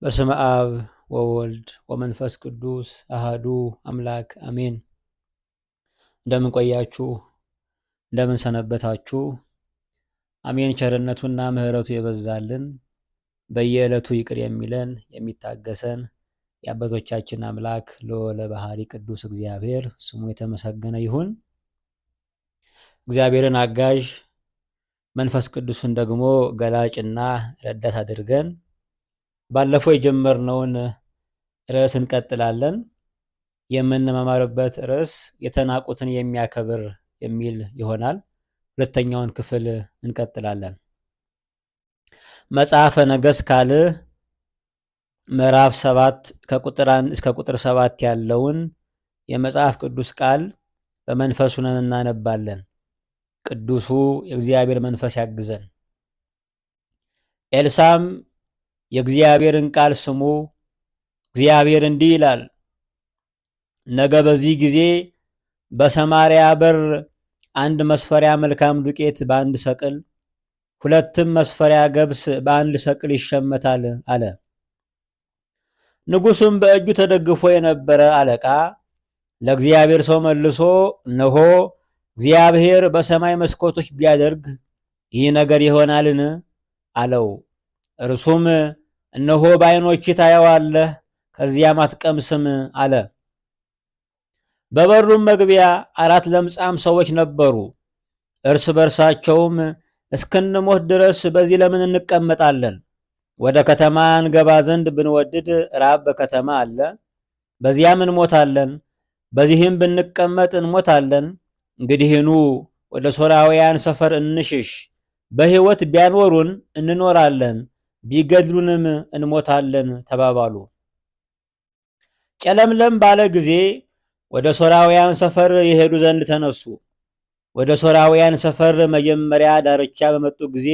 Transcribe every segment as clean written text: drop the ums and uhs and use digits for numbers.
በስመ አብ ወወልድ ወመንፈስ ቅዱስ አሃዱ አምላክ አሜን። እንደምን ቆያችሁ? እንደምን ሰነበታችሁ? አሜን። ቸርነቱና ምሕረቱ የበዛልን በየዕለቱ ይቅር የሚለን የሚታገሰን የአባቶቻችን አምላክ ልዑለ ባሕሪ ቅዱስ እግዚአብሔር ስሙ የተመሰገነ ይሁን። እግዚአብሔርን አጋዥ መንፈስ ቅዱስን ደግሞ ገላጭና ረዳት አድርገን ባለፈው የጀመርነውን ርዕስ እንቀጥላለን። የምንመማርበት ርዕስ የተናቁትን የሚያከብር የሚል ይሆናል። ሁለተኛውን ክፍል እንቀጥላለን። መጽሐፈ ነገሥት ካልዕ ምዕራፍ 7 ከቁጥር 1 እስከ ቁጥር 7 ያለውን የመጽሐፍ ቅዱስ ቃል በመንፈሱ ነን እናነባለን። ቅዱሱ የእግዚአብሔር መንፈስ ያግዘን። ኤልሳዕም የእግዚአብሔርን ቃል ስሙ፣ እግዚአብሔር እንዲህ ይላል፣ ነገ በዚህ ጊዜ በሰማርያ በር 1 መስፈሪያ መልካም ዱቄት በ1 ሰቅል፣ 2 መስፈሪያ ገብስ በ1 ሰቅል ይሸመታል አለ። ንጉሡም በእጁ ተደግፎ የነበረ አለቃ ለእግዚአብሔር ሰው መልሶ እነሆ እግዚአብሔር በሰማይ መስኮቶች ቢያደርግ ይህ ነገር ይሆናልን? አለው። እርሱም እነሆ በዓይኖችህ ታየዋለህ፣ ከዚያም አትቀምስም አለ። በበሩም መግቢያ 4 ለምጻም ሰዎች ነበሩ። እርስ በርሳቸውም እስክንሞት ድረስ በዚህ ለምን እንቀመጣለን? ወደ ከተማ እንገባ ዘንድ ብንወድድ ራብ በከተማ አለ፣ በዚያም እንሞታለን። በዚህም ብንቀመጥ እንሞታለን። እንግዲህኑ ወደ ሶርያውያን ሰፈር እንሽሽ። በሕይወት ቢያኖሩን እንኖራለን፣ ቢገድሉንም እንሞታለን ተባባሉ። ጨለምለም ባለ ጊዜ ወደ ሶርያውያን ሰፈር የሄዱ ዘንድ ተነሱ። ወደ ሶርያውያን ሰፈር መጀመሪያ ዳርቻ በመጡ ጊዜ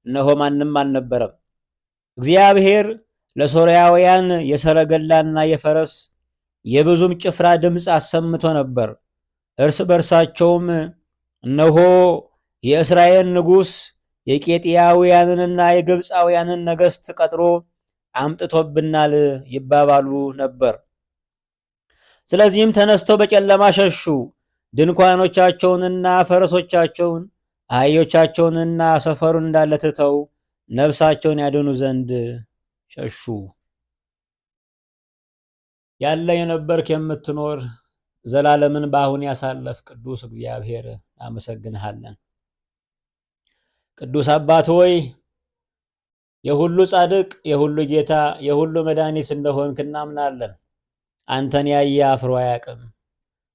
እነሆ ማንም አልነበረም። እግዚአብሔር ለሶርያውያን የሰረገላና የፈረስ የብዙም ጭፍራ ድምፅ አሰምቶ ነበር። እርስ በርሳቸውም እነሆ የእስራኤል ንጉሥ የኬጢያውያንንና የግብፃውያንን ነገሥት ቀጥሮ አምጥቶብናል ይባባሉ ነበር። ስለዚህም ተነስተው በጨለማ ሸሹ። ድንኳኖቻቸውንና ፈረሶቻቸውን አህዮቻቸውንና ሰፈሩን እንዳለ ትተው ነፍሳቸውን ያድኑ ዘንድ ሸሹ። ያለ የነበርክ የምትኖር ዘላለምን በአሁን ያሳለፍ ቅዱስ እግዚአብሔር አመሰግንሃለን። ቅዱስ አባት ሆይ የሁሉ ጻድቅ፣ የሁሉ ጌታ፣ የሁሉ መድኃኒት እንደሆንክ እናምናለን። አንተን ያየ አፍሮ አያውቅም።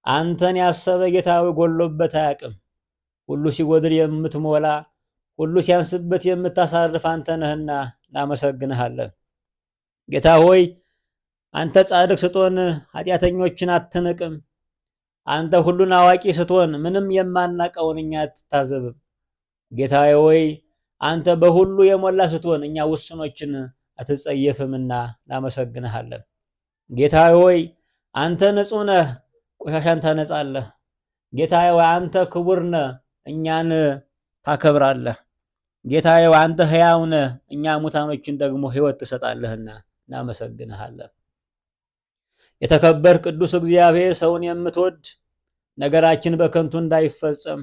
አንተን ያሰበ ጌታዊ ጎሎበት አያውቅም። ሁሉ ሲጎድል የምትሞላ ሁሉ ሲያንስበት የምታሳርፍ አንተ ነህና እናመሰግንሃለን። ጌታ ሆይ አንተ ጻድቅ ስትሆን ኃጢአተኞችን አትንቅም። አንተ ሁሉን አዋቂ ስትሆን ምንም የማናቀውን እኛ አትታዘብም። ጌታዬ ሆይ አንተ በሁሉ የሞላ ስትሆን እኛ ውስኖችን አትጸየፍምና እናመሰግንሃለን። ጌታዬ ሆይ አንተ ንጹሕ ነህ፣ ቆሻሻን ታነጻለህ። ጌታዬ ሆይ አንተ ክቡር ነህ፣ እኛን ታከብራለህ። ጌታዬ ሆይ አንተ ሕያው ነህ፣ እኛ ሙታኖችን ደግሞ ሕይወት ትሰጣለህና እናመሰግንሃለን። የተከበር ቅዱስ እግዚአብሔር ሰውን የምትወድ ነገራችን በከንቱ እንዳይፈጸም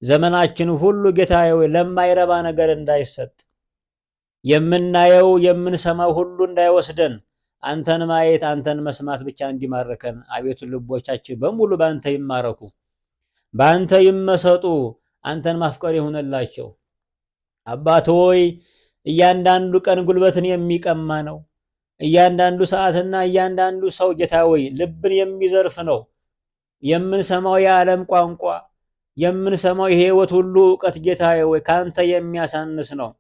ዘመናችን ሁሉ ጌታዬ ሆይ ለማይረባ ነገር እንዳይሰጥ የምናየው የምንሰማው ሁሉ እንዳይወስደን አንተን ማየት አንተን መስማት ብቻ እንዲማርከን አቤቱ ልቦቻችን በሙሉ በአንተ ይማረኩ፣ በአንተ ይመሰጡ፣ አንተን ማፍቀር ይሁንላቸው። አባት ሆይ እያንዳንዱ ቀን ጉልበትን የሚቀማ ነው። እያንዳንዱ ሰዓትና እያንዳንዱ ሰው ጌታ ሆይ ልብን የሚዘርፍ ነው። የምንሰማው የዓለም ቋንቋ የምንሰማው የህይወት ሁሉ ዕውቀት ጌታ ሆይ ካንተ የሚያሳንስ ነው።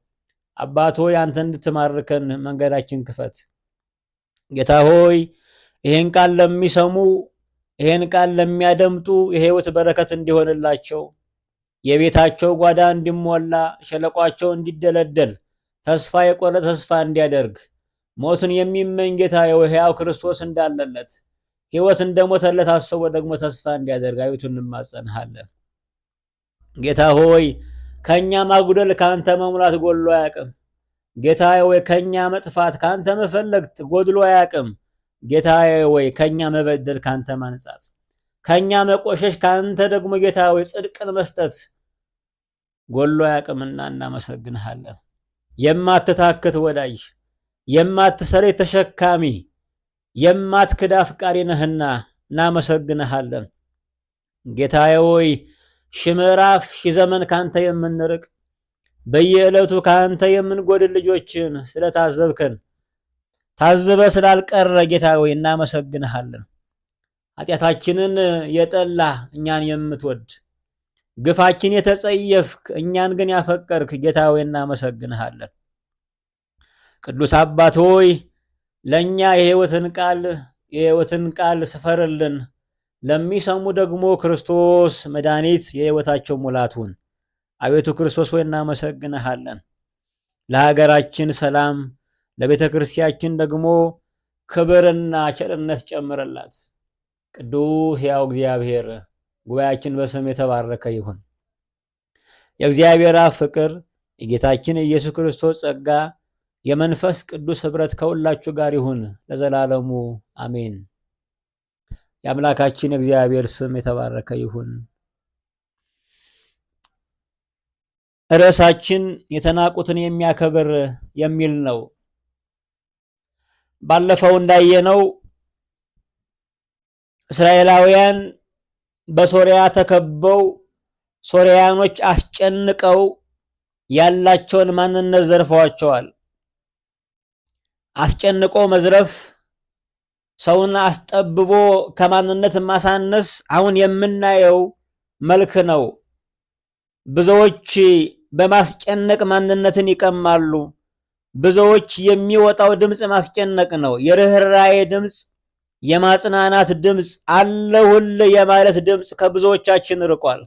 አባት ሆይ አንተ እንድትማርከን መንገዳችን ክፈት። ጌታ ሆይ ይሄን ቃል ለሚሰሙ ይሄን ቃል ለሚያደምጡ የህይወት በረከት እንዲሆንላቸው የቤታቸው ጓዳ እንዲሞላ ሸለቋቸው እንዲደለደል ተስፋ የቆረጠ ተስፋ እንዲያደርግ ሞትን የሚመኝ ጌታ ሆይ ሕያው ክርስቶስ እንዳለለት ሕይወት እንደሞተለት አስቦ ደግሞ ተስፋ እንዲያደርግ አቤቱ እንማጸንሃለን። ጌታ ሆይ ከኛ ማጉደል ካንተ መሙላት ጎሎ አያውቅም። ጌታዬ ወይ ከኛ መጥፋት ካንተ መፈለግ ጎድሎ አያውቅም። ጌታዬ ወይ ከኛ መበደል ካንተ ማንጻት፣ ከኛ መቆሸሽ ካንተ ደግሞ ጌታ ወይ ጽድቅን መስጠት ጎድሎ አያውቅምና እናመሰግንሃለን። የማትታክት ወዳጅ፣ የማትሰለይ ተሸካሚ፣ የማትክዳ አፍቃሪ ነህና እናመሰግንሃለን። ጌታዬ ሆይ ሺህ ምዕራፍ ሺህ ዘመን ካንተ የምንርቅ በየዕለቱ ካንተ የምንጎድል ልጆችን ስለታዘብከን ታዝበ ስላልቀረ ጌታ ሆይ እናመሰግንሃለን። ኃጢአታችንን የጠላ እኛን የምትወድ ግፋችን የተጸየፍክ እኛን ግን ያፈቀርክ ጌታ ሆይ እናመሰግንሃለን። ቅዱስ አባት ሆይ ለእኛ የሕይወትን ቃል ስፈርልን፣ ለሚሰሙ ደግሞ ክርስቶስ መድኃኒት የሕይወታቸው ሙላቱን። አቤቱ ክርስቶስ ሆይ እናመሰግንሃለን። ለሀገራችን ሰላም፣ ለቤተ ክርስቲያችን ደግሞ ክብርና ቸርነት ጨምረላት። ቅዱስ ያው እግዚአብሔር ጉባኤያችን በስም የተባረከ ይሁን። የእግዚአብሔር አብ ፍቅር፣ የጌታችን የኢየሱስ ክርስቶስ ጸጋ፣ የመንፈስ ቅዱስ ኅብረት ከሁላችሁ ጋር ይሁን ለዘላለሙ አሜን። የአምላካችን የእግዚአብሔር ስም የተባረከ ይሁን። ርዕሳችን የተናቁትን የሚያከብር የሚል ነው። ባለፈው እንዳየነው እስራኤላውያን በሶሪያ ተከበው ሶሪያኖች አስጨንቀው ያላቸውን ማንነት ዘርፈዋቸዋል። አስጨንቆ መዝረፍ፣ ሰውን አስጠብቦ ከማንነት ማሳነስ አሁን የምናየው መልክ ነው። ብዙዎች በማስጨነቅ ማንነትን ይቀማሉ። ብዙዎች የሚወጣው ድምፅ ማስጨነቅ ነው። የርኅራኄ ድምፅ፣ የማጽናናት ድምፅ፣ አለሁልህ የማለት ድምፅ ከብዙዎቻችን ርቋል።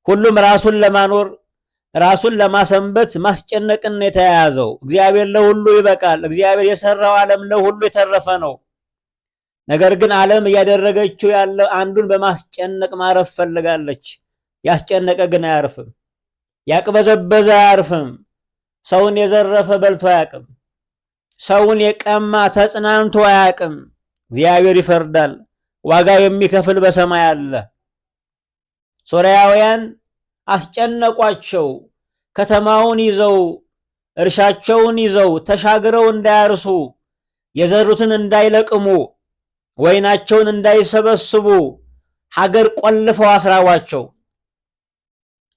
ሁሉም ራሱን ለማኖር ራሱን ለማሰንበት ማስጨነቅን የተያያዘው። እግዚአብሔር ለሁሉ ይበቃል። እግዚአብሔር የሰራው ዓለም ለሁሉ የተረፈ ነው። ነገር ግን ዓለም እያደረገችው ያለው አንዱን በማስጨነቅ ማረፍ ፈልጋለች። ያስጨነቀ ግን አያርፍም። ያቅበዘበዘ አያርፍም። ሰውን የዘረፈ በልቶ አያውቅም። ሰውን የቀማ ተጽናንቶ አያውቅም። እግዚአብሔር ይፈርዳል። ዋጋ የሚከፍል በሰማይ አለ። ሶርያውያን አስጨነቋቸው። ከተማውን ይዘው እርሻቸውን ይዘው ተሻግረው እንዳያርሱ፣ የዘሩትን እንዳይለቅሙ፣ ወይናቸውን እንዳይሰበስቡ ሀገር ቆልፈው አስራዋቸው።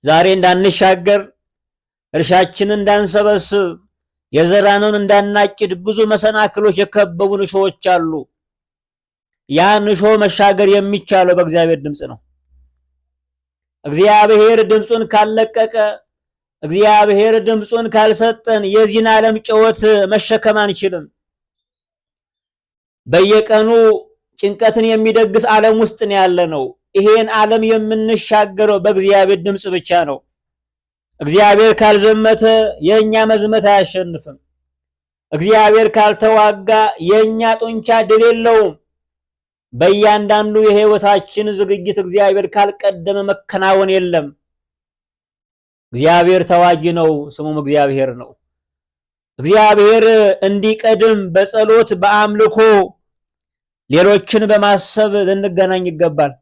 ዛሬ እንዳንሻገር፣ እርሻችንን እንዳንሰበስብ፣ የዘራነውን እንዳናጭድ ብዙ መሰናክሎች የከበቡን እሾዎች አሉ። ያን እሾህ መሻገር የሚቻለው በእግዚአብሔር ድምፅ ነው። እግዚአብሔር ድምፁን ካልለቀቀ፣ እግዚአብሔር ድምፁን ካልሰጠን የዚህን ዓለም ጨወት መሸከም አንችልም። በየቀኑ ጭንቀትን የሚደግስ ዓለም ውስጥ ነው ያለነው። ይሄን ዓለም የምንሻገረው በእግዚአብሔር ድምፅ ብቻ ነው። እግዚአብሔር ካልዘመተ የኛ መዝመት አያሸንፍም። እግዚአብሔር ካልተዋጋ የኛ ጡንቻ ድል የለውም። በእያንዳንዱ የሕይወታችን ዝግጅት እግዚአብሔር ካልቀደመ መከናወን የለም። እግዚአብሔር ተዋጊ ነው፣ ስሙም እግዚአብሔር ነው። እግዚአብሔር እንዲቀድም በጸሎት በአምልኮ ሌሎችን በማሰብ ልንገናኝ ይገባል።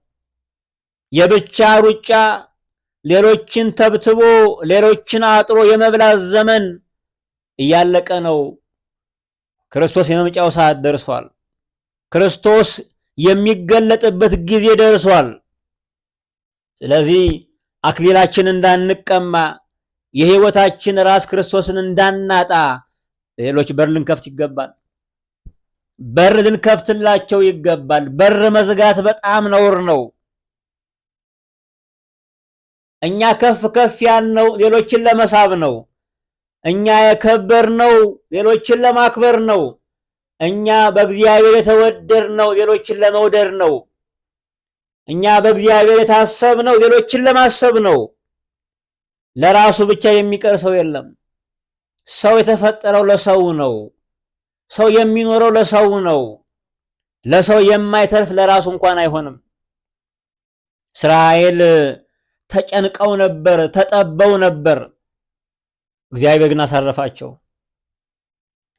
የብቻ ሩጫ ሌሎችን ተብትቦ ሌሎችን አጥሮ የመብላት ዘመን እያለቀ ነው። ክርስቶስ የመምጫው ሰዓት ደርሷል። ክርስቶስ የሚገለጥበት ጊዜ ደርሷል። ስለዚህ አክሊላችን እንዳንቀማ፣ የሕይወታችን ራስ ክርስቶስን እንዳናጣ ሌሎች በር ልንከፍት ይገባል። በር ልንከፍትላቸው ይገባል። በር መዝጋት በጣም ነውር ነው። እኛ ከፍ ከፍ ያልነው ሌሎችን ለመሳብ ነው። እኛ የከበርነው ሌሎችን ለማክበር ነው። እኛ በእግዚአብሔር የተወደድነው ሌሎችን ለመውደድ ነው። እኛ በእግዚአብሔር የታሰብነው ሌሎችን ለማሰብ ነው። ለራሱ ብቻ የሚቀር ሰው የለም። ሰው የተፈጠረው ለሰው ነው። ሰው የሚኖረው ለሰው ነው። ለሰው የማይተርፍ ለራሱ እንኳን አይሆንም። እስራኤል ተጨንቀው ነበር፣ ተጠበው ነበር። እግዚአብሔር ግን አሳረፋቸው።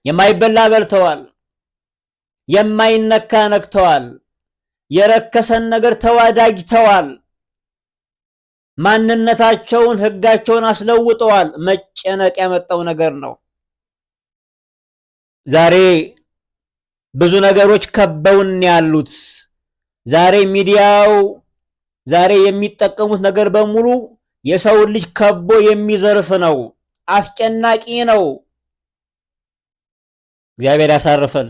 የማይበላ በልተዋል፣ የማይነካ ነክተዋል፣ የረከሰን ነገር ተዋዳጅተዋል፣ ማንነታቸውን ሕጋቸውን አስለውጠዋል። መጨነቅ ያመጣው ነገር ነው። ዛሬ ብዙ ነገሮች ከበውን ያሉት። ዛሬ ሚዲያው ዛሬ የሚጠቀሙት ነገር በሙሉ የሰው ልጅ ከቦ የሚዘርፍ ነው። አስጨናቂ ነው። እግዚአብሔር ያሳርፈን።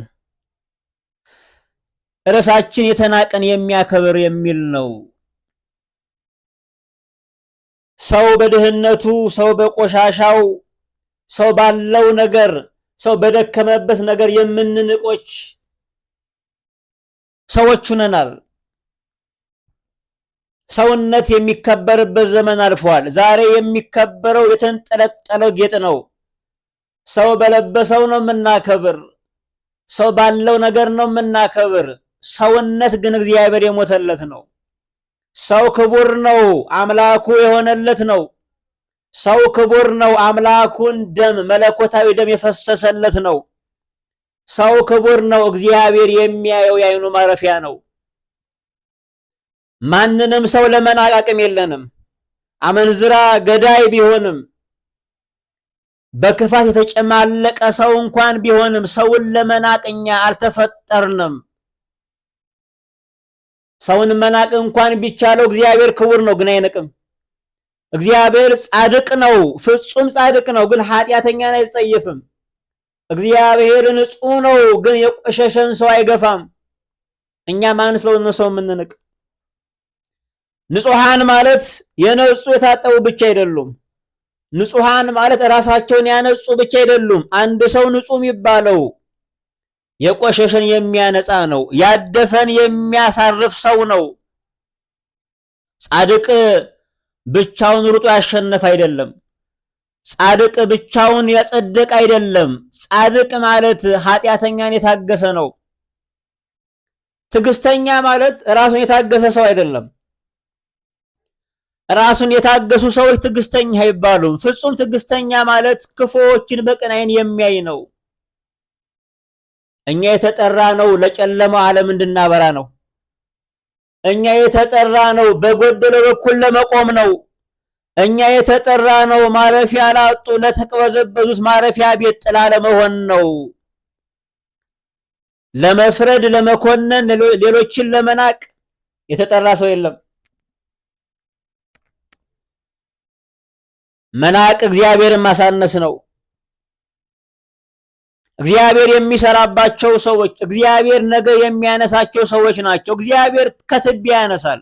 ርዕሳችን የተናቀን የሚያከብር የሚል ነው። ሰው በድህነቱ፣ ሰው በቆሻሻው፣ ሰው ባለው ነገር፣ ሰው በደከመበት ነገር የምንንቆች ሰዎች ሆነናል። ሰውነት የሚከበርበት ዘመን አልፏል። ዛሬ የሚከበረው የተንጠለጠለው ጌጥ ነው። ሰው በለበሰው ነው የምናከብር። ሰው ባለው ነገር ነው የምናከብር። ሰውነት ግን እግዚአብሔር የሞተለት ነው። ሰው ክቡር ነው፣ አምላኩ የሆነለት ነው። ሰው ክቡር ነው፣ አምላኩን ደም መለኮታዊ ደም የፈሰሰለት ነው። ሰው ክቡር ነው፣ እግዚአብሔር የሚያየው የዓይኑ ማረፊያ ነው። ማንንም ሰው ለመናቅ አቅም የለንም። አመንዝራ ገዳይ ቢሆንም በክፋት የተጨማለቀ ሰው እንኳን ቢሆንም ሰውን ለመናቅ እኛ አልተፈጠርንም። ሰውን መናቅ እንኳን ቢቻለው እግዚአብሔር ክቡር ነው፣ ግን አይንቅም። እግዚአብሔር ጻድቅ ነው፣ ፍጹም ጻድቅ ነው፣ ግን ኃጢአተኛን አይጸየፍም። እግዚአብሔር ንጹሕ ነው፣ ግን የቆሸሸን ሰው አይገፋም። እኛ ማን ስለሆነ ሰው የምንንቅ? ንጹሃን ማለት የነጹ የታጠቡ ብቻ አይደሉም። ንጹሃን ማለት ራሳቸውን ያነጹ ብቻ አይደሉም። አንድ ሰው ንጹህ የሚባለው የቆሸሸን የሚያነጻ ነው፣ ያደፈን የሚያሳርፍ ሰው ነው። ጻድቅ ብቻውን ሩጦ ያሸነፈ አይደለም። ጻድቅ ብቻውን ያጸደቀ አይደለም። ጻድቅ ማለት ኃጢአተኛን የታገሰ ነው። ትዕግስተኛ ማለት ራሱን የታገሰ ሰው አይደለም። ራሱን የታገሱ ሰዎች ትዕግስተኛ አይባሉም። ፍጹም ትዕግስተኛ ማለት ክፉዎችን በቅን ዓይን የሚያይ ነው። እኛ የተጠራ ነው ለጨለማው ዓለም እንድናበራ ነው። እኛ የተጠራ ነው በጎደለው በኩል ለመቆም ነው። እኛ የተጠራ ነው ማረፊያ ላጡ ለተቅበዘበዙት ማረፊያ ቤት ጥላ ለመሆን ነው። ለመፍረድ፣ ለመኮነን፣ ሌሎችን ለመናቅ የተጠራ ሰው የለም። መናቅ እግዚአብሔርን ማሳነስ ነው። እግዚአብሔር የሚሰራባቸው ሰዎች፣ እግዚአብሔር ነገ የሚያነሳቸው ሰዎች ናቸው። እግዚአብሔር ከትቢያ ያነሳል።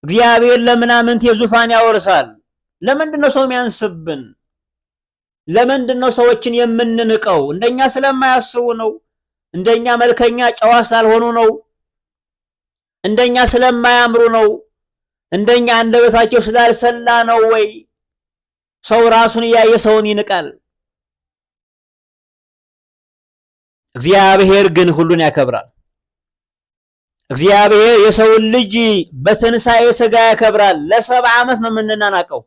እግዚአብሔር ለምናምንቴ ዙፋን ያወርሳል። ለምንድነው ሰው የሚያንስብን? ለምንድነው ሰዎችን የምንንቀው? እንደኛ ስለማያስቡ ነው። እንደኛ መልከኛ ጨዋ ስላልሆኑ ነው። እንደኛ ስለማያምሩ ነው። እንደኛ አንደበታቸው ስላልሰላ ነው ወይ? ሰው ራሱን እያየ ሰውን ይንቃል። እግዚአብሔር ግን ሁሉን ያከብራል። እግዚአብሔር የሰውን ልጅ በትንሣኤ ሥጋ ያከብራል። ለ70 ዓመት ነው የምንናናቀው።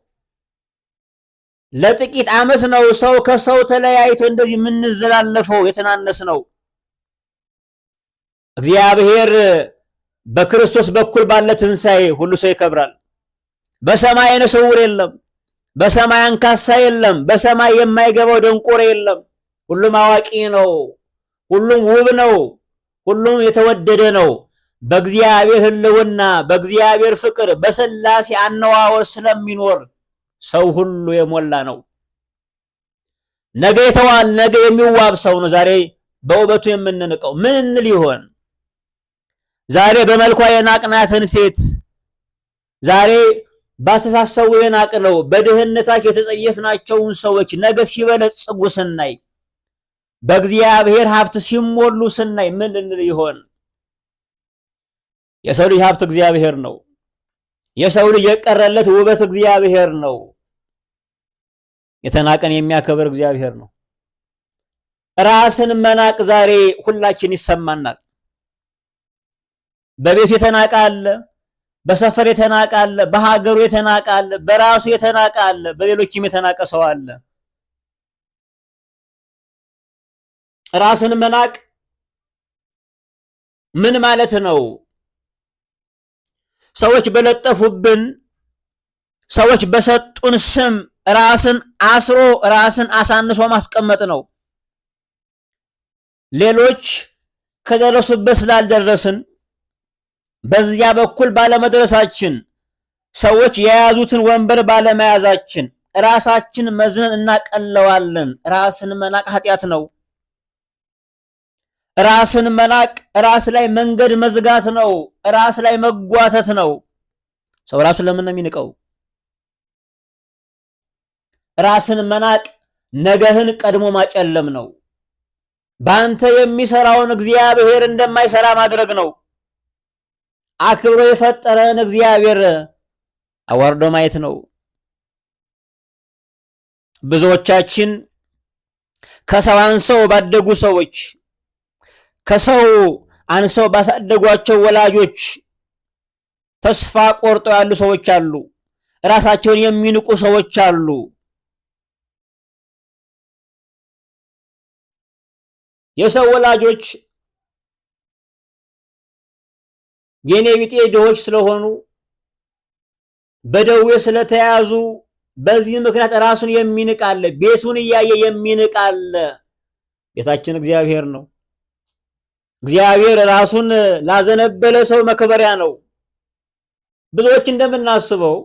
ለጥቂት ዓመት ነው ሰው ከሰው ተለያይቶ እንደዚህ የምንዘላለፈው የተናነስ ነው። እግዚአብሔር በክርስቶስ በኩል ባለ ትንሣኤ ሁሉ ሰው ይከብራል። በሰማይ ዓይነ ስውር የለም። በሰማይ አንካሳ የለም። በሰማይ የማይገባው ደንቆሮ የለም። ሁሉም አዋቂ ነው። ሁሉም ውብ ነው። ሁሉም የተወደደ ነው። በእግዚአብሔር ሕልውና፣ በእግዚአብሔር ፍቅር፣ በሥላሴ አነዋወር ስለሚኖር ሰው ሁሉ የሞላ ነው። ነገ የተዋል ነገ የሚዋብ ሰው ነው ዛሬ በውበቱ የምንንቀው። ምን እንል ይሆን? ዛሬ በመልኳ የናቅናትን ሴት ዛሬ ባስተሳሰቡ የናቅነው በድህነታቸው የተጸየፍናቸውን ሰዎች ነገ ሲበለጽጉ ስናይ፣ በእግዚአብሔር ሀብት ሲሞሉ ስናይ ምን ልንል ይሆን? የሰው ልጅ ሀብት እግዚአብሔር ነው። የሰው ልጅ የቀረለት ውበት እግዚአብሔር ነው። የተናቀን የሚያከብር እግዚአብሔር ነው። ራስን መናቅ ዛሬ ሁላችን ይሰማናል። በቤቱ የተናቀ አለ፣ በሰፈር የተናቀ አለ፣ በሀገሩ የተናቀ አለ፣ በራሱ የተናቀ አለ፣ በሌሎችም የተናቀ ሰው አለ። ራስን መናቅ ምን ማለት ነው? ሰዎች በለጠፉብን፣ ሰዎች በሰጡን ስም ራስን አስሮ ራስን አሳንሶ ማስቀመጥ ነው። ሌሎች ከደረሱበት ስላልደረስን በዚያ በኩል ባለመድረሳችን፣ ሰዎች የያዙትን ወንበር ባለመያዛችን ራሳችን መዝነን እናቀለዋለን። ራስን መናቅ ኃጢአት ነው። ራስን መናቅ ራስ ላይ መንገድ መዝጋት ነው። ራስ ላይ መጓተት ነው። ሰው ራሱን ለምን ነው የሚንቀው? ራስን መናቅ ነገህን ቀድሞ ማጨለም ነው። በአንተ የሚሰራውን እግዚአብሔር እንደማይሰራ ማድረግ ነው። አክብሮ የፈጠረን እግዚአብሔር አዋርዶ ማየት ነው። ብዙዎቻችን ከሰው አንሰው ባደጉ ሰዎች፣ ከሰው አንሰው ባሳደጓቸው ወላጆች ተስፋ ቆርጠው ያሉ ሰዎች አሉ። ራሳቸውን የሚንቁ ሰዎች አሉ። የሰው ወላጆች የኔ ቢጤ ድሆች ስለሆኑ በደዌ ስለተያዙ በዚህ ምክንያት ራሱን የሚንቅ አለ። ቤቱን እያየ የሚንቅ አለ። ቤታችን እግዚአብሔር ነው። እግዚአብሔር ራሱን ላዘነበለ ሰው መክበሪያ ነው። ብዙዎች እንደምናስበው፣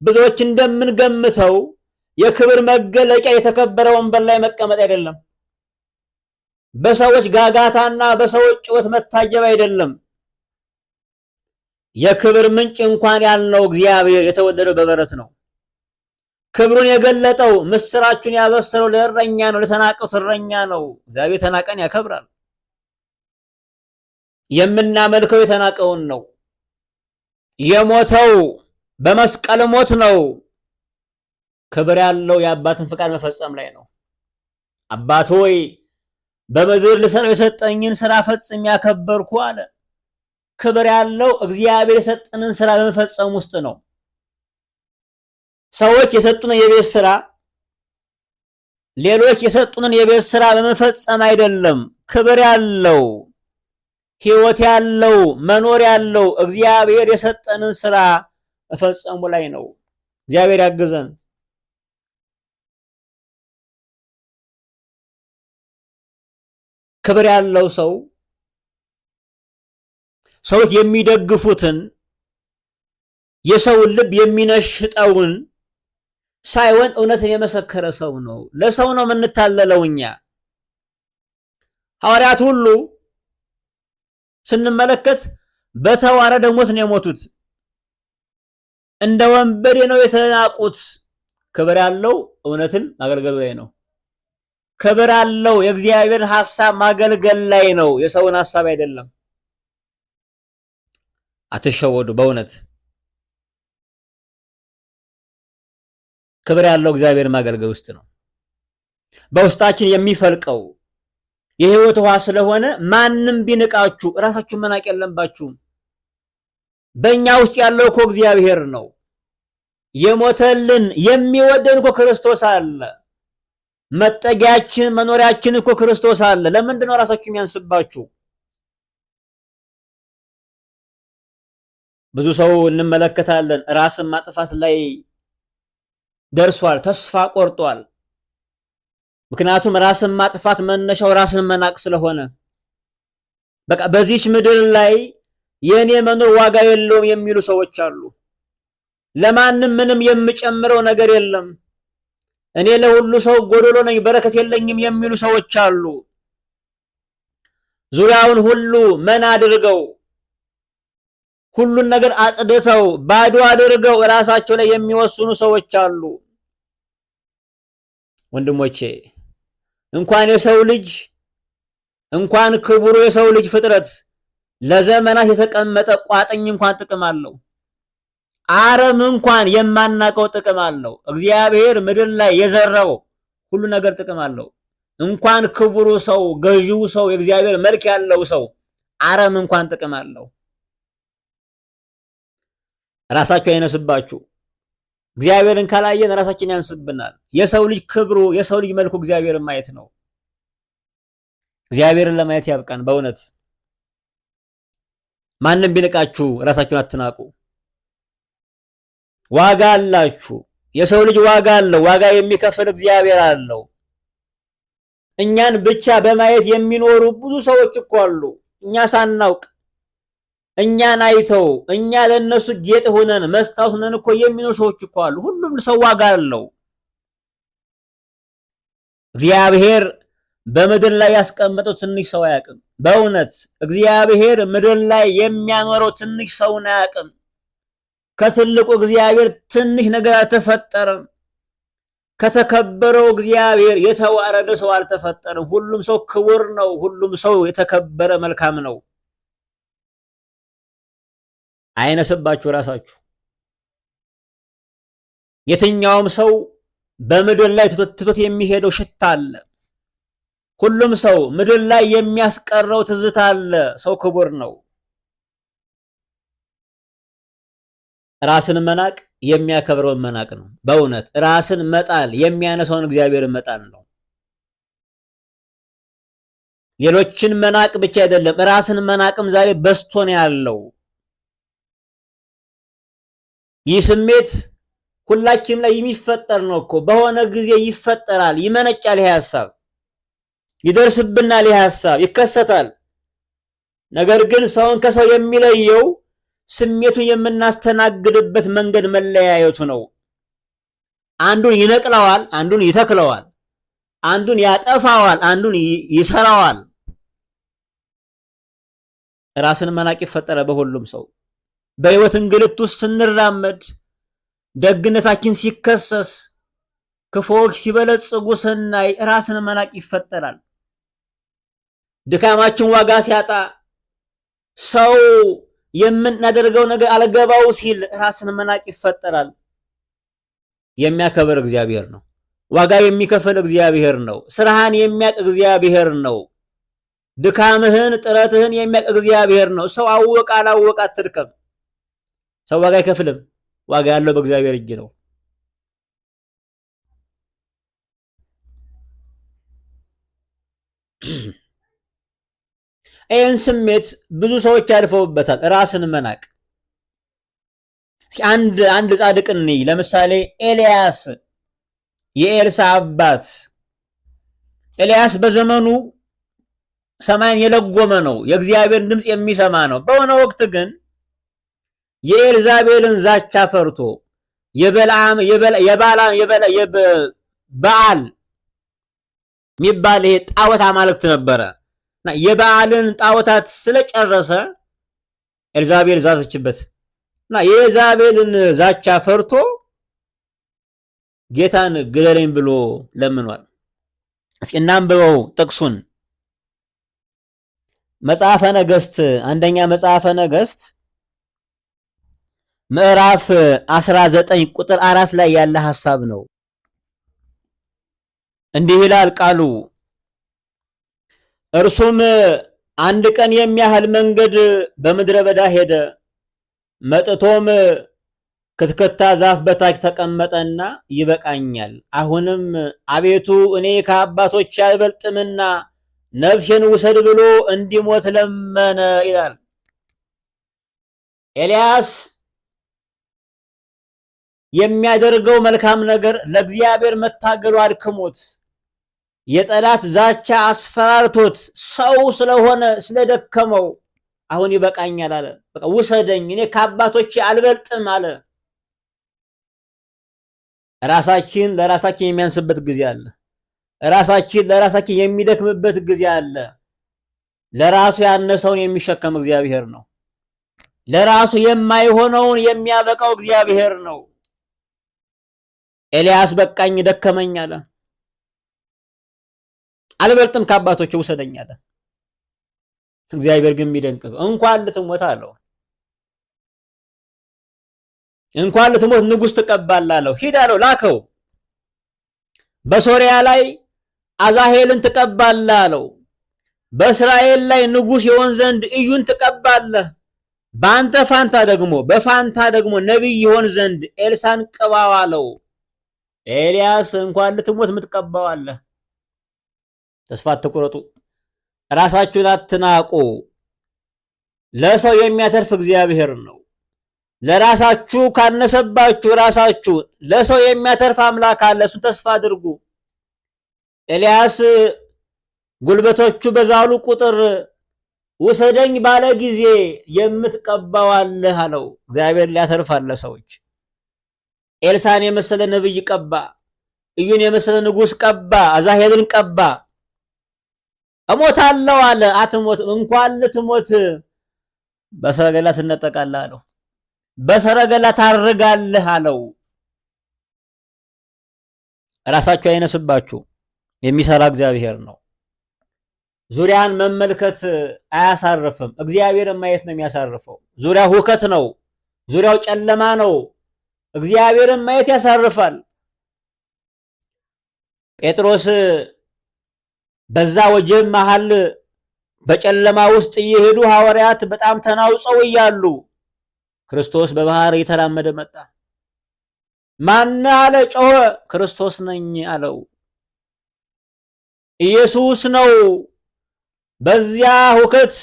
ብዙዎች እንደምንገምተው የክብር መገለጫ የተከበረ ወንበር ላይ መቀመጥ አይደለም። በሰዎች ጋጋታና በሰዎች ጩኸት መታጀብ አይደለም። የክብር ምንጭ እንኳን ያልነው እግዚአብሔር የተወለደው በበረት ነው። ክብሩን የገለጠው ምስራቹን ያበሰረው ለእረኛ ነው፣ ለተናቀው እረኛ ነው። እግዚአብሔር ተናቀን ያከብራል። የምናመልከው የተናቀውን ነው። የሞተው በመስቀል ሞት ነው። ክብር ያለው የአባትን ፍቃድ መፈጸም ላይ ነው። አባት ሆይ በምድር ልሰራው የሰጠኝን ስራ ፈጽም ያከበርኩ አለ። ክብር ያለው እግዚአብሔር የሰጠንን ስራ በመፈጸም ውስጥ ነው። ሰዎች የሰጡንን የቤት ስራ፣ ሌሎች የሰጡንን የቤት ስራ በመፈጸም አይደለም። ክብር ያለው ሕይወት ያለው መኖር ያለው እግዚአብሔር የሰጠንን ስራ መፈጸሙ ላይ ነው። እግዚአብሔር ያግዘን። ክብር ያለው ሰው ሰዎች የሚደግፉትን የሰውን ልብ የሚነሽጠውን ሳይሆን እውነትን የመሰከረ ሰው ነው። ለሰው ነው የምንታለለው እኛ። ሐዋርያት ሁሉ ስንመለከት በተዋረደ ሞት ነው የሞቱት። እንደ ወንበዴ ነው የተናቁት። ክብር ያለው እውነትን ማገልገል ላይ ነው። ክብር ያለው የእግዚአብሔር ሐሳብ ማገልገል ላይ ነው፣ የሰውን ሐሳብ አይደለም። አትሸወዱ። በእውነት ክብር ያለው እግዚአብሔር ማገልገል ውስጥ ነው። በውስጣችን የሚፈልቀው የህይወት ውሃ ስለሆነ ማንም ቢንቃችሁ ራሳችሁን መናቅ የለባችሁም። በእኛ ውስጥ ያለው እኮ እግዚአብሔር ነው። የሞተልን የሚወደን እኮ ክርስቶስ አለ። መጠጊያችን መኖሪያችን እኮ ክርስቶስ አለ። ለምንድን ነው ራሳችሁ የሚያንስባችሁ? ብዙ ሰው እንመለከታለን ራስን ማጥፋት ላይ ደርሷል፣ ተስፋ ቆርጧል። ምክንያቱም ራስን ማጥፋት መነሻው ራስን መናቅ ስለሆነ በቃ በዚች ምድር ላይ የኔ መኖር ዋጋ የለውም የሚሉ ሰዎች አሉ። ለማንም ምንም የምጨምረው ነገር የለም፣ እኔ ለሁሉ ሰው ጎዶሎ ነኝ፣ በረከት የለኝም የሚሉ ሰዎች አሉ። ዙሪያውን ሁሉ መና አድርገው ሁሉን ነገር አጽድተው ባዶ አድርገው ራሳቸው ላይ የሚወስኑ ሰዎች አሉ። ወንድሞቼ እንኳን የሰው ልጅ እንኳን ክቡሩ የሰው ልጅ ፍጥረት ለዘመናት የተቀመጠ ቋጥኝ እንኳን ጥቅም አለው። አረም እንኳን የማናቀው ጥቅም አለው። እግዚአብሔር ምድር ላይ የዘራው ሁሉ ነገር ጥቅም አለው። እንኳን ክቡሩ ሰው፣ ገዢው ሰው፣ የእግዚአብሔር መልክ ያለው ሰው አረም እንኳን ጥቅም አለው። ራሳችሁ አይነስባችሁ። እግዚአብሔርን ካላየን ራሳችን ያንስብናል። የሰው ልጅ ክብሩ፣ የሰው ልጅ መልኩ እግዚአብሔርን ማየት ነው። እግዚአብሔርን ለማየት ያብቃን። በእውነት ማንም ቢንቃችሁ ራሳችሁን አትናቁ። ዋጋ አላችሁ። የሰው ልጅ ዋጋ አለው። ዋጋ የሚከፍል እግዚአብሔር አለው። እኛን ብቻ በማየት የሚኖሩ ብዙ ሰዎች እኮ አሉ። እኛ ሳናውቅ እኛን አይተው እኛ ለነሱ ጌጥ ሆነን መስታወት ሆነን እኮ የሚኖሩ ሰዎች እኮ አሉ። ሁሉም ሰው ዋጋ አለው። እግዚአብሔር በምድር ላይ ያስቀመጠው ትንሽ ሰው አያውቅም። በእውነት እግዚአብሔር ምድር ላይ የሚያኖረው ትንሽ ሰውን አያውቅም። ከትልቁ እግዚአብሔር ትንሽ ነገር አልተፈጠረም። ከተከበረው እግዚአብሔር የተዋረደ ሰው አልተፈጠረም። ሁሉም ሰው ክቡር ነው። ሁሉም ሰው የተከበረ መልካም ነው። አይነስባችሁ ራሳችሁ። የትኛውም ሰው በምድር ላይ ትቶት የሚሄደው ሽታ አለ። ሁሉም ሰው ምድር ላይ የሚያስቀረው ትዝታ አለ። ሰው ክቡር ነው። ራስን መናቅ የሚያከብረውን መናቅ ነው። በእውነት ራስን መጣል የሚያነሳውን እግዚአብሔርን መጣል ነው። ሌሎችን መናቅ ብቻ አይደለም፣ ራስን መናቅም ዛሬ በዝቶ ነው ያለው። ይህ ስሜት ሁላችንም ላይ የሚፈጠር ነው እኮ። በሆነ ጊዜ ይፈጠራል፣ ይመነጫል። ይሄ ሐሳብ ይደርስብናል፣ ይሄ ሐሳብ ይከሰታል። ነገር ግን ሰውን ከሰው የሚለየው ስሜቱን የምናስተናግድበት መንገድ መለያየቱ ነው። አንዱን ይነቅለዋል፣ አንዱን ይተክለዋል፣ አንዱን ያጠፋዋል፣ አንዱን ይሰራዋል። ራስን መናቅ ይፈጠረ በሁሉም ሰው። በህይወት እንግልት ውስጥ ስንራመድ፣ ደግነታችን ሲከሰስ፣ ክፉዎች ሲበለጽጉ ስናይ ራስን መናቅ ይፈጠራል። ድካማችን ዋጋ ሲያጣ፣ ሰው የምናደርገው ነገር አልገባው ሲል ራስን መናቅ ይፈጠራል። የሚያከብር እግዚአብሔር ነው። ዋጋ የሚከፍል እግዚአብሔር ነው። ስራህን የሚያውቅ እግዚአብሔር ነው። ድካምህን ጥረትህን የሚያውቅ እግዚአብሔር ነው። ሰው አወቀ አላወቀ አትድከም። ሰው ዋጋ አይከፍልም። ዋጋ ያለው በእግዚአብሔር እጅ ነው። ይህን ስሜት ብዙ ሰዎች ያልፈውበታል። ራስን መናቅ። አንድ ጻድቅ እንይ። ለምሳሌ ኤልያስ፣ የኤልሳ አባት ኤልያስ በዘመኑ ሰማይን የለጎመ ነው። የእግዚአብሔርን ድምፅ የሚሰማ ነው። በሆነ ወቅት ግን የኤልዛቤልን ዛቻ ፈርቶ በዓል የሚባል ይሄ ጣዖት አማልክት ነበረ እና የበዓልን ጣዖታት ስለጨረሰ ኤልዛቤል ዛተችበት እና የኤልዛቤልን ዛቻ ፈርቶ ጌታን ግደለኝ ብሎ ለምኗል። እስኪ እናንብበው ጥቅሱን። መጽሐፈ ነገሥት፣ አንደኛ መጽሐፈ ነገሥት ምዕራፍ 19 ቁጥር 4 ላይ ያለ ሐሳብ ነው። እንዲህ ይላል ቃሉ። እርሱም አንድ ቀን የሚያህል መንገድ በምድረ በዳ ሄደ። መጥቶም ክትክታ ዛፍ በታች ተቀመጠና ይበቃኛል፣ አሁንም አቤቱ እኔ ከአባቶች አልበልጥምና ነፍሴን ውሰድ ብሎ እንዲሞት ለመነ ይላል። ኤልያስ የሚያደርገው መልካም ነገር ለእግዚአብሔር መታገሉ አድክሞት፣ የጠላት ዛቻ አስፈራርቶት፣ ሰው ስለሆነ ስለደከመው አሁን ይበቃኛል አለ። በቃ ውሰደኝ፣ እኔ ከአባቶች አልበልጥም አለ። ራሳችን ለራሳችን የሚያንስበት ጊዜ አለ። ራሳችን ለራሳችን የሚደክምበት ጊዜ አለ። ለራሱ ያነሰውን የሚሸከም እግዚአብሔር ነው። ለራሱ የማይሆነውን የሚያበቃው እግዚአብሔር ነው። ኤልያስ በቃኝ ደከመኝ አለ። አልበልጥም ከአባቶች ውሰደኝ አለ። እግዚአብሔር ግን የሚደንቅ እንኳን ልትሞት አለው። እንኳን ልትሞት ንጉሥ ትቀባለህ አለው። ሂድ አለው፣ ላከው። በሶሪያ ላይ አዛሄልን ትቀባለህ አለው። በእስራኤል ላይ ንጉሥ የሆን ዘንድ ኢዩን ትቀባለህ። በፋንታ ደግሞ ነቢይ ይሆን ዘንድ ኤልሳን ቅባው አለው። ኤልያስ እንኳን ልትሞት የምትቀባው አለ። ተስፋ አትቁረጡ። ራሳችሁን አትናቁ። ለሰው የሚያተርፍ እግዚአብሔር ነው። ለራሳችሁ ካነሰባችሁ ራሳችሁ ለሰው የሚያተርፍ አምላክ አለ። እሱን ተስፋ አድርጉ። ኤልያስ ጉልበቶቹ በዛሉ ቁጥር ውሰደኝ ባለ ጊዜ የምትቀባው አለህ አለው። እግዚአብሔር ሊያተርፍ አለ ሰዎች። ኤልሳን የመሰለ ነብይ ቀባ። ኢዩን የመሰለ ንጉስ ቀባ። አዛሄልን ቀባ። እሞታለሁ አለ። አትሞት፣ እንኳን ልትሞት በሰረገላ ትነጠቃለህ አለው። በሰረገላ ታርጋለህ አለው። ራሳችሁ አይነስባችሁ፣ የሚሰራ እግዚአብሔር ነው። ዙሪያን መመልከት አያሳርፍም። እግዚአብሔርን ማየት ነው የሚያሳርፈው። ዙሪያው ሁከት ነው፣ ዙሪያው ጨለማ ነው። እግዚአብሔርን ማየት ያሳርፋል። ጴጥሮስ በዛ ወጀብ መሃል በጨለማ ውስጥ እየሄዱ ሐዋርያት በጣም ተናውጸው እያሉ ክርስቶስ በባህር እየተራመደ መጣ። ማን አለ? ጮኸ። ክርስቶስ ነኝ አለው። ኢየሱስ ነው። በዚያ ሁከት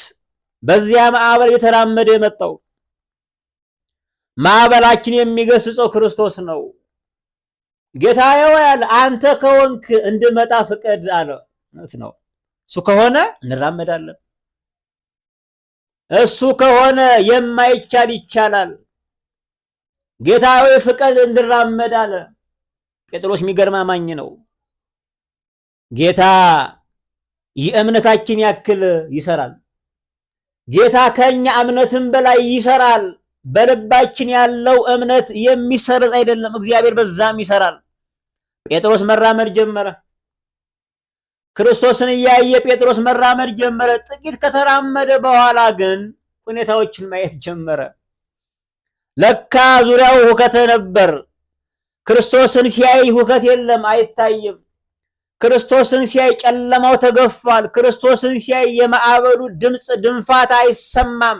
በዚያ ማዕበል እየተራመደ የመጣው ማዕበላችን የሚገስጸው ክርስቶስ ነው። ጌታዬ ሆይ አለ፣ አንተ ከሆንክ እንድመጣ ፍቀድ አለ። ነው እሱ ከሆነ እንራመዳለን። እሱ ከሆነ የማይቻል ይቻላል። ጌታዬ ፍቀድ እንድራመድ አለ። ጴጥሮስ የሚገርም አማኝ ነው። ጌታ የእምነታችን ያክል ይሰራል። ጌታ ከኛ እምነትም በላይ ይሰራል። በልባችን ያለው እምነት የሚሰርጽ አይደለም። እግዚአብሔር በዛም ይሰራል። ጴጥሮስ መራመድ ጀመረ። ክርስቶስን እያየ ጴጥሮስ መራመድ ጀመረ። ጥቂት ከተራመደ በኋላ ግን ሁኔታዎችን ማየት ጀመረ። ለካ ዙሪያው ሁከት ነበር። ክርስቶስን ሲያይ ሁከት የለም፣ አይታይም። ክርስቶስን ሲያይ ጨለማው ተገፏል። ክርስቶስን ሲያይ የማዕበሉ ድምፅ ድንፋት አይሰማም።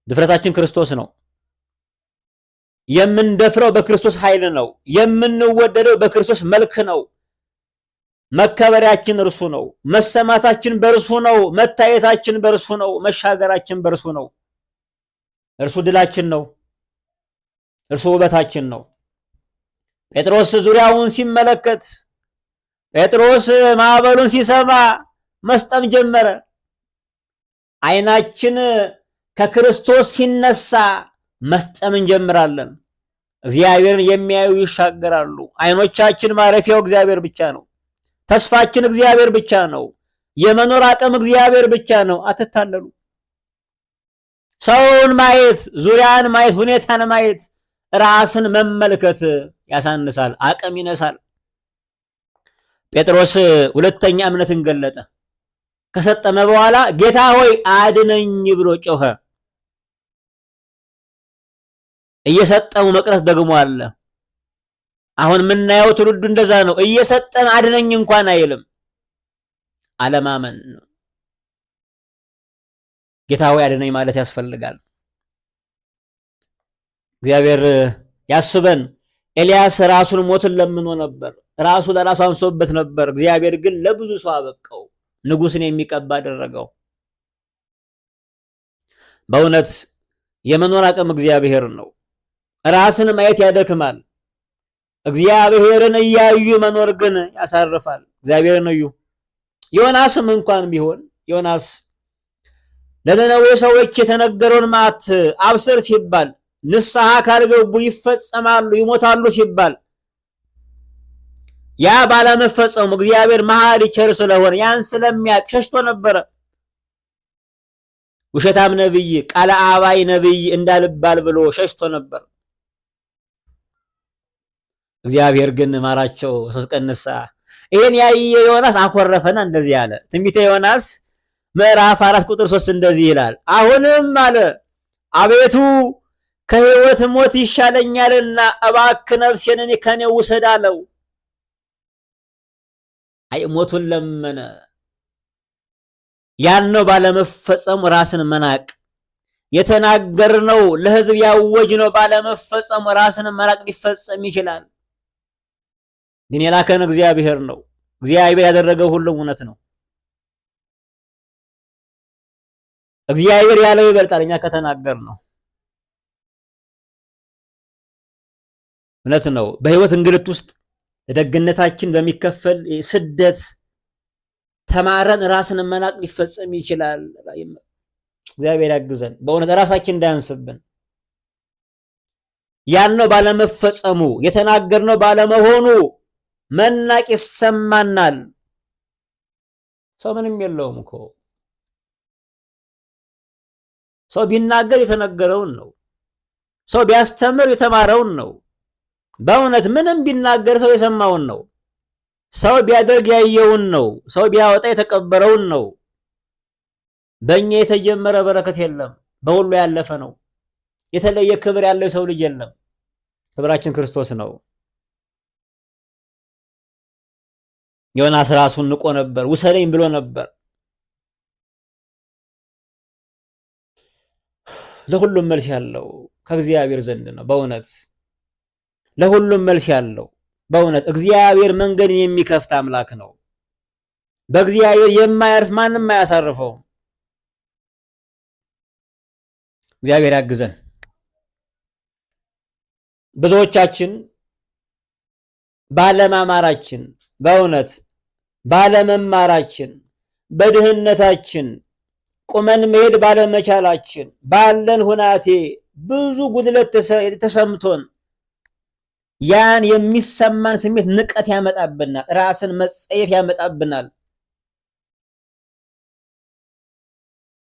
ድፍረታችን ክርስቶስ ነው። የምንደፍረው በክርስቶስ ኃይል ነው። የምንወደደው በክርስቶስ መልክ ነው። መከበሪያችን እርሱ ነው። መሰማታችን በእርሱ ነው። መታየታችን በእርሱ ነው። መሻገራችን በእርሱ ነው። እርሱ ድላችን ነው። እርሱ ውበታችን ነው። ጴጥሮስ ዙሪያውን ሲመለከት፣ ጴጥሮስ ማዕበሉን ሲሰማ መስጠም ጀመረ። አይናችን ከክርስቶስ ሲነሳ መስጠም እንጀምራለን። እግዚአብሔርን የሚያዩ ይሻገራሉ። አይኖቻችን ማረፊያው እግዚአብሔር ብቻ ነው። ተስፋችን እግዚአብሔር ብቻ ነው። የመኖር አቅም እግዚአብሔር ብቻ ነው። አትታለሉ። ሰውን ማየት፣ ዙሪያን ማየት፣ ሁኔታን ማየት፣ ራስን መመልከት ያሳንሳል፣ አቅም ይነሳል። ጴጥሮስ ሁለተኛ እምነትን ገለጠ። ከሰጠመ በኋላ ጌታ ሆይ አድነኝ ብሎ ጮኸ። እየሰጠሙ መቅረት ደግሞ አለ። አሁን የምናየው ትውልዱ እንደዛ ነው። እየሰጠን አድነኝ እንኳን አይልም። አለማመን ነው። ጌታ ሆይ አድነኝ ማለት ያስፈልጋል። እግዚአብሔር ያስበን። ኤልያስ ራሱን ሞትን ለምኖ ነበር። ራሱ ለራሱ አንሶበት ነበር። እግዚአብሔር ግን ለብዙ ሰው አበቀው። ንጉስን የሚቀባ አደረገው። በእውነት የመኖር አቅም እግዚአብሔር ነው። ራስን ማየት ያደክማል። እግዚአብሔርን እያዩ መኖር ግን ያሳርፋል። እግዚአብሔርን እዩ። ዮናስም እንኳን ቢሆን ዮናስ ለነነዌ ሰዎች የተነገረውን መዓት አብስር ሲባል ንስሐ ካልገቡ ይፈጸማሉ፣ ይሞታሉ ሲባል ያ ባለመፈጸሙ እግዚአብሔር መሐሪ ቸር ስለሆነ ያን ስለሚያውቅ ሸሽቶ ነበረ። ውሸታም ነብይ፣ ቃለ አባይ ነብይ እንዳልባል ብሎ ሸሽቶ ነበር። እግዚአብሔር ግን ማራቸው። 3 ቀን ንስሐ። ይሄን ያየ ዮናስ አኮረፈና እንደዚህ አለ። ትንቢተ ዮናስ ምዕራፍ 4 ቁጥር 3 እንደዚህ ይላል። አሁንም አለ አቤቱ ከሕይወት ሞት ይሻለኛልና እባክህ ነፍሴን ከኔ ውሰድ አለው። አይ ሞቱን ለመነ። ያልነው ባለመፈጸሙ ራስን መናቅ፣ የተናገርነው ለሕዝብ ያወጅነው ባለመፈጸሙ ራስን መናቅ ሊፈጸም ይችላል። ግን የላከን እግዚአብሔር ነው። እግዚአብሔር ያደረገው ሁሉም እውነት ነው። እግዚአብሔር ያለው ይበልጣል እኛ ከተናገር ነው። እውነት ነው። በህይወት እንግልት ውስጥ ለደግነታችን በሚከፈል ስደት ተማረን ራስን መናቅ ሊፈጸም ይችላል። እግዚአብሔር ያግዘን በእውነት ራሳችን እንዳያንስብን። ያልነው ባለመፈጸሙ የተናገርነው ባለመሆኑ መናቅ ይሰማናል። ሰው ምንም የለውም እኮ ሰው ቢናገር የተነገረውን ነው። ሰው ቢያስተምር የተማረውን ነው። በእውነት ምንም ቢናገር ሰው የሰማውን ነው። ሰው ቢያደርግ ያየውን ነው። ሰው ቢያወጣ የተቀበረውን ነው። በእኛ የተጀመረ በረከት የለም። በሁሉ ያለፈ ነው። የተለየ ክብር ያለው የሰው ልጅ የለም። ክብራችን ክርስቶስ ነው። ዮናስ ራሱን ንቆ ነበር። ውሰደኝ ብሎ ነበር። ለሁሉም መልስ ያለው ከእግዚአብሔር ዘንድ ነው። በእውነት ለሁሉም መልስ ያለው በእውነት እግዚአብሔር መንገድን የሚከፍት አምላክ ነው። በእግዚአብሔር የማያርፍ ማንም አያሳርፈውም። እግዚአብሔር ያግዘን። ብዙዎቻችን ባለማማራችን፣ በእውነት ባለመማራችን፣ በድህነታችን ቁመን መሄድ ባለመቻላችን ባለን ሁናቴ ብዙ ጉድለት ተሰምቶን ያን የሚሰማን ስሜት ንቀት ያመጣብናል። ራስን መጸየፍ ያመጣብናል።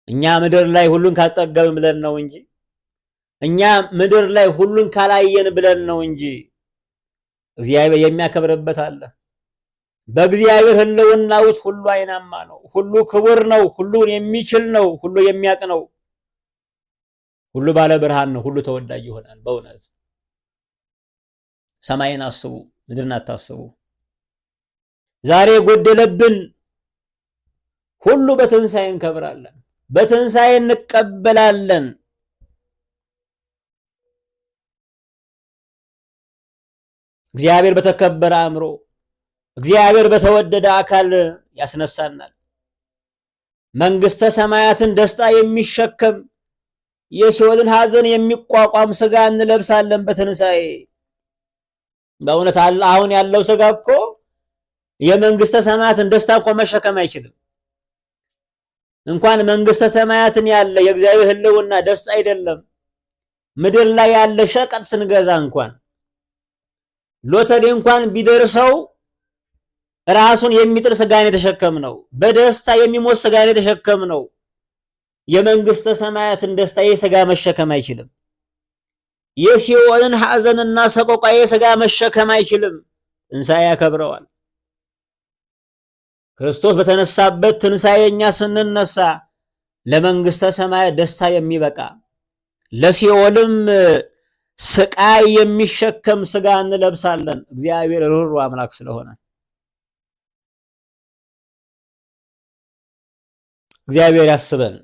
እኛ ምድር ላይ ሁሉን ካልጠገብን ብለን ነው እንጂ እኛ ምድር ላይ ሁሉን ካላየን ብለን ነው እንጂ እግዚአብሔር የሚያከብርበት አለ። በእግዚአብሔር ሕልውና ውስጥ ሁሉ አይናማ ነው። ሁሉ ክቡር ነው። ሁሉን የሚችል ነው። ሁሉ የሚያውቅ ነው። ሁሉ ባለ ብርሃን ነው። ሁሉ ተወዳጅ ይሆናል። በእውነት ሰማይን አስቡ፣ ምድርን አታስቡ። ዛሬ ጎደለብን ሁሉ በትንሣኤ እንከብራለን፣ በትንሣኤ እንቀበላለን። እግዚአብሔር በተከበረ አእምሮ፣ እግዚአብሔር በተወደደ አካል ያስነሳናል። መንግስተ ሰማያትን ደስታ የሚሸከም የሲኦልን ሐዘን የሚቋቋም ሥጋ እንለብሳለን በትንሣኤ። በእውነት አሁን ያለው ሥጋ እኮ የመንግስተ ሰማያትን ደስታ እኮ መሸከም አይችልም። እንኳን መንግስተ ሰማያትን ያለ የእግዚአብሔር ሕልውና ደስታ አይደለም። ምድር ላይ ያለ ሸቀጥ ስንገዛ እንኳን ሎተሪ እንኳን ቢደርሰው ራሱን የሚጥል ሥጋን የተሸከም ነው። በደስታ የሚሞት ሥጋን የተሸከም ነው። የመንግስተ ሰማያትን ደስታ የሥጋ መሸከም አይችልም። የሲኦልን ሐዘንና ሰቆቃ የሥጋ መሸከም አይችልም። ትንሣኤ ያከብረዋል። ክርስቶስ በተነሳበት ትንሣኤ እኛ ስንነሳ ለመንግስተ ሰማያት ደስታ የሚበቃ ለሲኦልም ስቃይ የሚሸከም ሥጋ እንለብሳለን። እግዚአብሔር ርኅሩህ አምላክ ስለሆነ እግዚአብሔር ያስበን።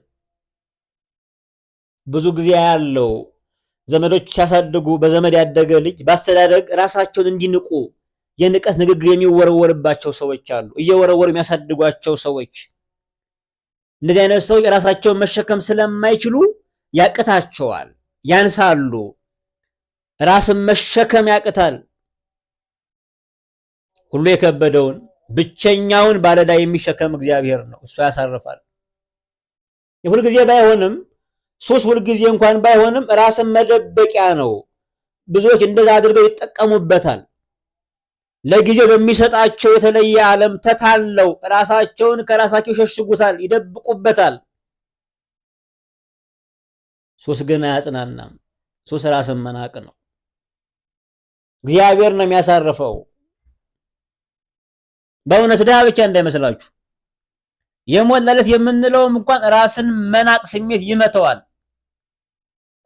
ብዙ ጊዜ ያለው ዘመዶች ሲያሳድጉ በዘመድ ያደገ ልጅ በአስተዳደግ ራሳቸውን እንዲንቁ የንቀት ንግግር የሚወረወርባቸው ሰዎች አሉ። እየወረወሩ የሚያሳድጓቸው ሰዎች። እንደዚህ አይነት ሰዎች ራሳቸውን መሸከም ስለማይችሉ ያቅታቸዋል፣ ያንሳሉ። ራስን መሸከም ያቅታል። ሁሉ የከበደውን ብቸኛውን ባለዕዳ የሚሸከም እግዚአብሔር ነው። እሱ ያሳርፋል። ሁልጊዜ ባይሆንም ሱስ ሁልጊዜ እንኳን ባይሆንም ራስን መደበቂያ ነው። ብዙዎች እንደዛ አድርገው ይጠቀሙበታል። ለጊዜው በሚሰጣቸው የተለየ ዓለም ተታለው ራሳቸውን ከራሳቸው ይሸሽጉታል፣ ይደብቁበታል። ሱስ ግን አያጽናናም። ሱስ ራስን መናቅ ነው። እግዚአብሔር ነው የሚያሳርፈው። በእውነት ድሃ ብቻ እንዳይመስላችሁ። የሞላለት የምንለውም እንኳን ራስን መናቅ ስሜት ይመተዋል።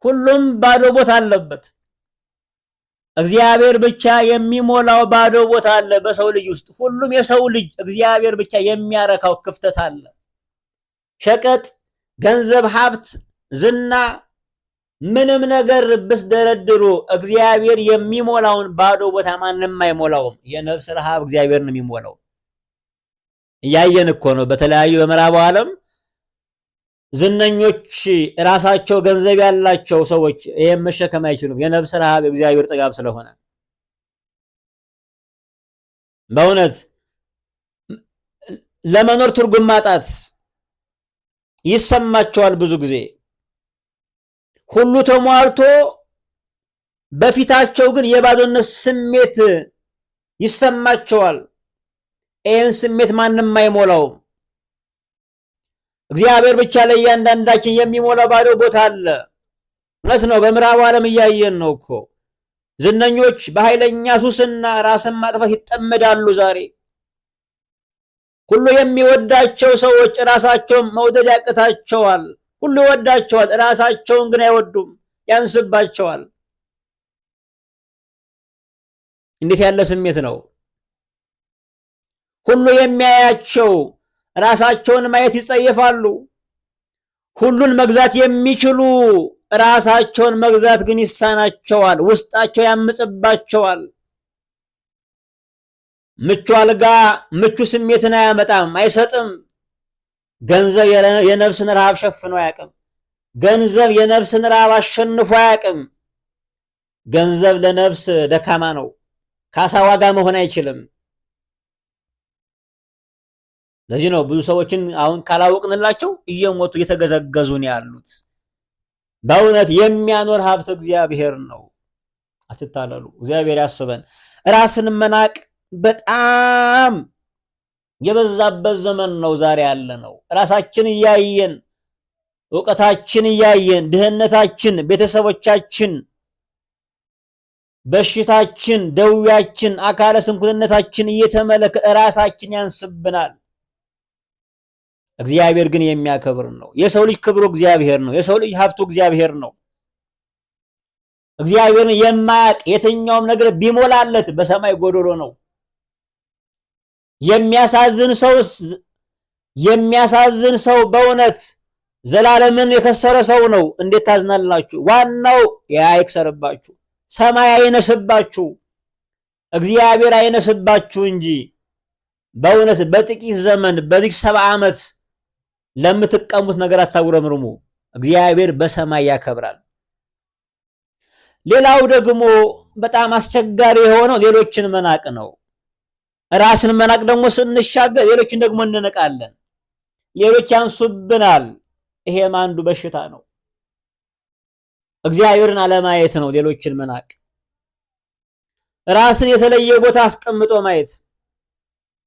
ሁሉም ባዶ ቦታ አለበት። እግዚአብሔር ብቻ የሚሞላው ባዶ ቦታ አለ በሰው ልጅ ውስጥ። ሁሉም የሰው ልጅ እግዚአብሔር ብቻ የሚያረካው ክፍተት አለ። ሸቀጥ፣ ገንዘብ፣ ሀብት፣ ዝና፣ ምንም ነገር ብትደረድሩ እግዚአብሔር የሚሞላውን ባዶ ቦታ ማንም አይሞላውም። የነፍስ ረሃብ እግዚአብሔር ነው የሚሞላው። እያየን እኮ ነው። በተለያዩ በምዕራቡ ዓለም ዝነኞች ራሳቸው ገንዘብ ያላቸው ሰዎች ይሄን መሸከም አይችሉም። የነፍስ ረሃብ እግዚአብሔር ጥጋብ ስለሆነ በእውነት ለመኖር ትርጉም ማጣት ይሰማቸዋል። ብዙ ጊዜ ሁሉ ተሟልቶ በፊታቸው ግን የባዶነት ስሜት ይሰማቸዋል። ይህን ስሜት ማንም አይሞላውም። እግዚአብሔር ብቻ ለእያንዳንዳችን የሚሞላው ባዶ ቦታ አለ። እውነት ነው። በምዕራቡ ዓለም እያየን ነው እኮ ዝነኞች በኃይለኛ ሱስና ራስን ማጥፋት ይጠመዳሉ። ዛሬ ሁሉ የሚወዳቸው ሰዎች ራሳቸውን መውደድ ያቅታቸዋል። ሁሉ ይወዳቸዋል፣ ራሳቸውን ግን አይወዱም፣ ያንስባቸዋል። እንዴት ያለ ስሜት ነው! ሁሉ የሚያያቸው ራሳቸውን ማየት ይጸየፋሉ። ሁሉን መግዛት የሚችሉ ራሳቸውን መግዛት ግን ይሳናቸዋል። ውስጣቸው ያምጽባቸዋል። ምቹ አልጋ ምቹ ስሜትን አያመጣም፣ አይሰጥም። ገንዘብ የነፍስን ረሃብ ሸፍኖ አያውቅም። ገንዘብ የነፍስን ረሃብ አሸንፎ አያውቅም። ገንዘብ ለነፍስ ደካማ ነው። ካሳ ዋጋ መሆን አይችልም። ለዚህ ነው ብዙ ሰዎችን አሁን ካላወቅንላቸው እየሞቱ እየተገዘገዙ ነው ያሉት። በእውነት የሚያኖር ሀብት እግዚአብሔር ነው። አትታለሉ። እግዚአብሔር ያስበን። ራስን መናቅ በጣም የበዛበት ዘመን ነው ዛሬ ያለ ነው። ራሳችን እያየን ዕውቀታችን እያየን ድህነታችን፣ ቤተሰቦቻችን፣ በሽታችን፣ ደዌያችን፣ አካለ ስንኩልነታችን እየተመለከተ ራሳችን ያንስብናል። እግዚአብሔር ግን የሚያከብር ነው። የሰው ልጅ ክብሩ እግዚአብሔር ነው። የሰው ልጅ ሀብቱ እግዚአብሔር ነው። እግዚአብሔርን የማያውቅ የትኛውም ነገር ቢሞላለት በሰማይ ጎዶሎ ነው። የሚያሳዝን ሰው በእውነት ዘላለምን የከሰረ ሰው ነው። እንዴት ታዝናላችሁ? ዋናው አይክሰርባችሁ፣ ሰማይ አይነስባችሁ፣ እግዚአብሔር አይነስባችሁ እንጂ በእውነት በጥቂት ዘመን በዚህ 70 ዓመት ለምትቀሙት ነገር አታጉረምርሙ። እግዚአብሔር በሰማይ ያከብራል። ሌላው ደግሞ በጣም አስቸጋሪ የሆነው ሌሎችን መናቅ ነው። ራስን መናቅ ደግሞ ስንሻገር ሌሎችን ደግሞ እንንቃለን። ሌሎች ያንሱብናል። ይሄም አንዱ በሽታ ነው። እግዚአብሔርን አለማየት ነው ሌሎችን መናቅ። ራስን የተለየ ቦታ አስቀምጦ ማየት፣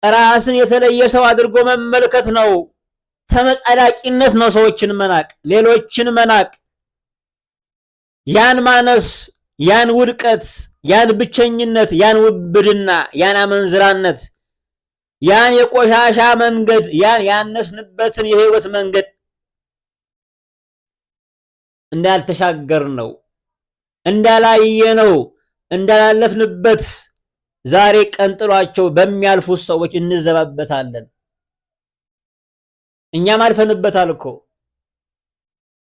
ራስን የተለየ ሰው አድርጎ መመልከት ነው። ተመጻዳቂነት ነው ሰዎችን መናቅ፣ ሌሎችን መናቅ። ያን ማነስ፣ ያን ውድቀት፣ ያን ብቸኝነት፣ ያን ውብድና፣ ያን አመንዝራነት፣ ያን የቆሻሻ መንገድ፣ ያን ያነስንበትን የህይወት መንገድ እንዳልተሻገር ነው፣ እንዳላየ ነው፣ እንዳላለፍንበት ዛሬ ቀንጥሏቸው በሚያልፉት ሰዎች እንዘባበታለን። እኛም አልፈንበታል እኮ።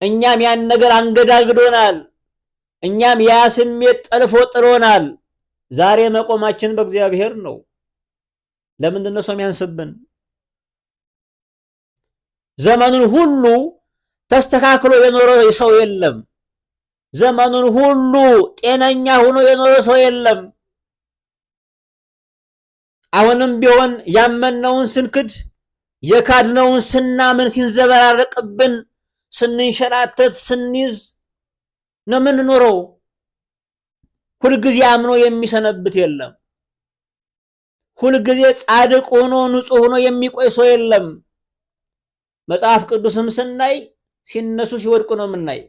እኛም ያን ነገር አንገዳግዶናል። እኛም ያ ስሜት ጠልፎ ጥሎናል። ዛሬ መቆማችን በእግዚአብሔር ነው። ለምንድን ነው ሰው የሚያንስብን? ዘመኑን ሁሉ ተስተካክሎ የኖረ ሰው የለም። ዘመኑን ሁሉ ጤነኛ ሆኖ የኖረ ሰው የለም። አሁንም ቢሆን ያመነውን ስንክድ የካድነውን ስናምን ሲንዘበራረቅብን ስንንሸራተት ስንይዝ ነው የምንኖረው። ሁልጊዜ አምኖ የሚሰነብት የለም። ሁልጊዜ ጻድቅ ሆኖ ንጹህ ሆኖ የሚቆይ ሰው የለም። መጽሐፍ ቅዱስም ስናይ ሲነሱ ሲወድቁ ነው የምናይ።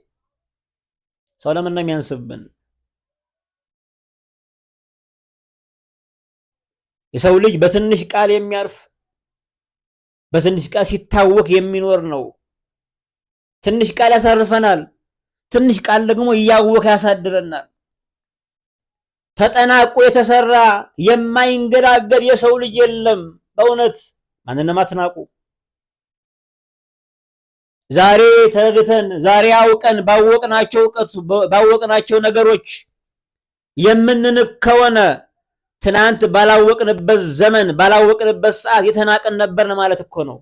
ሰው ለምን ነው የሚያንስብን? የሰው ልጅ በትንሽ ቃል የሚያርፍ በትንሽ ቃል ሲታወክ የሚኖር ነው። ትንሽ ቃል ያሳርፈናል። ትንሽ ቃል ደግሞ እያወከ ያሳድረናል። ተጠናቆ የተሰራ የማይንገዳገድ የሰው ልጅ የለም። በእውነት ማንንም አትናቁ። ዛሬ ተረድተን ዛሬ አውቀን ባወቅናቸው ነገሮች የምንንቅ ከሆነ ትናንት ባላወቅንበት ዘመን ባላወቅንበት ሰዓት የተናቅን ነበርን ማለት እኮ ነው።